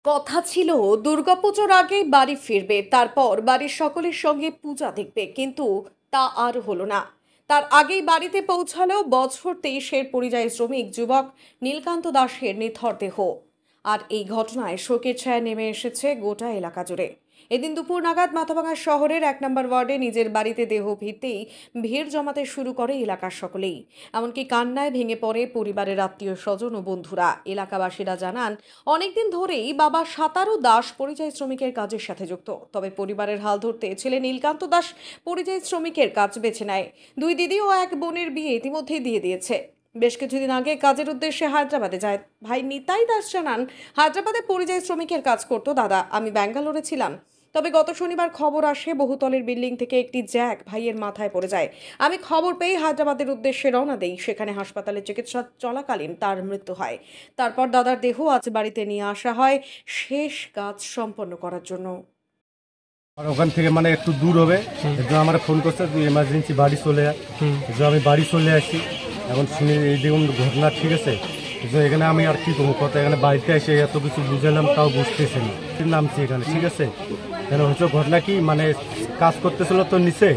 কথা ছিল দুর্গাপুজোর আগেই বাড়ি ফিরবে, তারপর বাড়ির সকলের সঙ্গে পূজা দেখবে, কিন্তু তা আর হলো না। তার আগেই বাড়িতে পৌঁছালো বছর 23-এর পরিযায়ী শ্রমিক যুবক নীলকান্ত দাসের নিথর দেহ। আর এই ঘটনায় শোকের ছায়া নেমে এসেছে গোটা এলাকা জুড়ে। এদিন দুপুর নাগাদ মাথাভাঙা শহরের 1 নম্বর ওয়ার্ডে নিজের বাড়িতে দেহ ভিড়তেই ভিড় জমাতে শুরু করে এলাকার সকলেই। এমনকি কান্নায় ভেঙে পড়ে পরিবারের আত্মীয় স্বজন ও বন্ধুরা। এলাকাবাসীরা জানান, অনেকদিন ধরেই বাবা সাতারু দাস পরিযায়ী শ্রমিকের কাজের সাথে যুক্ত। তবে পরিবারের হাল ধরতে ছেলে নীলকান্ত দাস পরিযায়ী শ্রমিকের কাজ বেছে নেয়। 2 দিদি ও 1 বোনের বিয়ে ইতিমধ্যেই দিয়ে দিয়েছে। বেশ কিছুদিন আগে কাজের উদ্দেশ্যে হায়দ্রাবাদে যায়। ভাই নিতাই দাস জানান, হায়দ্রাবাদে পরিযায়ী শ্রমিকের কাজ করতো দাদা, আমি ব্যাঙ্গালোরে ছিলাম। তবে গত শনিবার খবর আসে বহুতলের বিল্ডিং থেকে একটি জ্যাক ভাইয়ের মাথায় পড়ে যায়। আমি খবর পেয়ে হায়দ্রাবাদের উদ্দেশ্যে রওনা দেই। সেখানে হাসপাতালে চিকিৎসা চলাকালীন তার মৃত্যু হয়। তারপর দাদার দেহ আজ বাড়িতে নিয়ে আসা হয় শেষ কাজ সম্পন্ন করার জন্য। আর ওখান থেকে মানে একটু দূর হবে, আমার ফোন করছে তুই এমার্জেন্সি বাড়ি চলে আয়। আমি বাড়ি চলে আসি, এখন শুনি এই দেখুন ঘটনা, ঠিক আছে। এখানে আমি আর কি করবো, কথা এখানে বাড়িতে এসে এত কিছু বুঝালাম তাও বুঝতেছি না, নামছি এখানে, ঠিক আছে। এখানে হচ্ছে ঘটনা কি, মানে কাজ করতেছিল তো নিচে,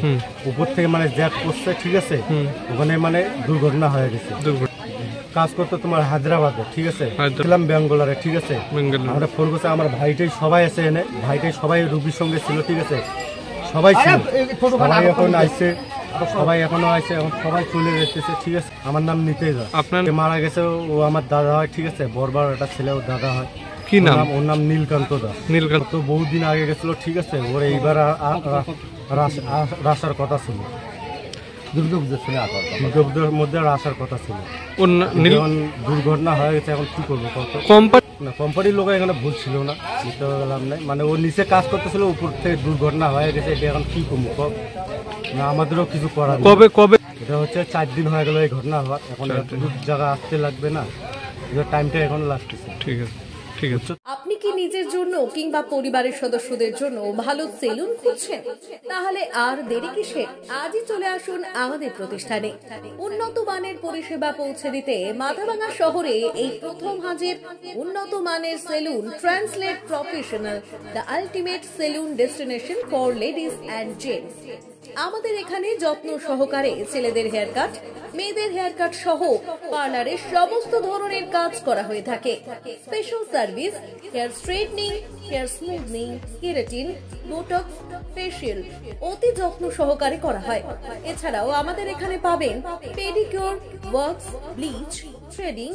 উপর থেকে মানে জ্যাক করছে, ঠিক আছে। ওখানে মানে দুর্ঘটনা হয়ে গেছে। কাজ করতো তোমার হায়দ্রাবাদে, ঠিক আছে, ছিলাম ব্যাঙ্গালোরে, ঠিক আছে। আমরা ফোন করছে, আমার ভাইটাই সবাই আছে এনে, ভাইটাই সবাই রুগীর সঙ্গে ছিল, ঠিক আছে। সবাই ছিল, সবাই এখন আসছে, সবাই এখনো আছে, এখন সবাই চলে যেতেছে, ঠিক আছে। আমার নাম নিতাই দাস। আপনার মারা গেছে ও আমার দাদা হয়, ঠিক আছে। বড়বার একটা ছেলে ওর দাদা হয়। কি নাম? ওর নাম নীলকান্ত দাস। নীলকান্ত তো বহুদিন আগে গেছিল, ঠিক আছে। ওর এইবার আসার কথা ছিল, দুর্গাপুজোর মধ্যে আসার কথা ছিল। দুর্ঘটনা হয়ে গেছে, এখন কি করবো? কোম্পানির লোক এখানে ভুল ছিল না, নিতে গেলাম নাই, মানে ও নিচে কাজ করতেছিল, উপর থেকে দুর্ঘটনা হয়ে গেছে। এটা এখন কি করবো না, আমাদেরও কিছু করার। কবে এটা হচ্ছে 4 দিন হয়ে গেল এই ঘটনা হওয়ার। এখন জায়গা আসতে লাগবে না, টাইমটা এখন লাগতেছে, ঠিক আছে। আপনি কি নিজের জন্য কিংবা পরিবারের সদস্যদের জন্য ভালো সেলুন খুঁজছেন? তাহলে আর দেরি কিসের? আজই চলে আসুন আমাদের প্রতিষ্ঠানে। উন্নত মানের পরিষেবা পৌঁছে দিতে মাথাভাঙা শহরে এই প্রথম হাজির উন্নত মানের salon translate professional, the ultimate salon destination for ladies and gents. আমাদের এখানে যত্ন সহকারে ছেলেদের হেয়ার কাট, মেয়েদের হেয়ার কাট সহ পার্লারের সমস্ত ধরনের কাজ করা হয়ে থাকে। Special service, hair straightening, hair smoothing, keratin, botox, facial অতি যত্ন সহকারে করা হয়। এছাড়াও আমাদের এখানে পাবেন pedicure, wax, bleach, threading,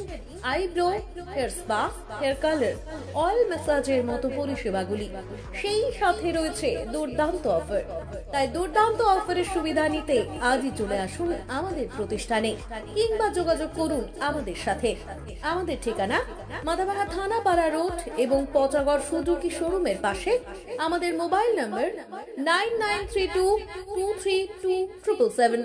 eyebrow, hair spa, hair colour, oil ম্যাসাজের মতো পরিষেবাগুলি। সেই সাথে রয়েছে দুর্দান্ত অফার। তাই দুর্দান্ত অফারের সুবিধা নিতে আজই চলে আসুন আমাদের প্রতিষ্ঠানে কিংবা যোগাযোগ করুন আমাদের সাথে। আমাদের ঠিকানা মাথাভাঙা থানাপাড়া রোড এবং পচাগড় সুজুকি শোরুমের পাশে। আমাদের মোবাইল নম্বর 9932232777।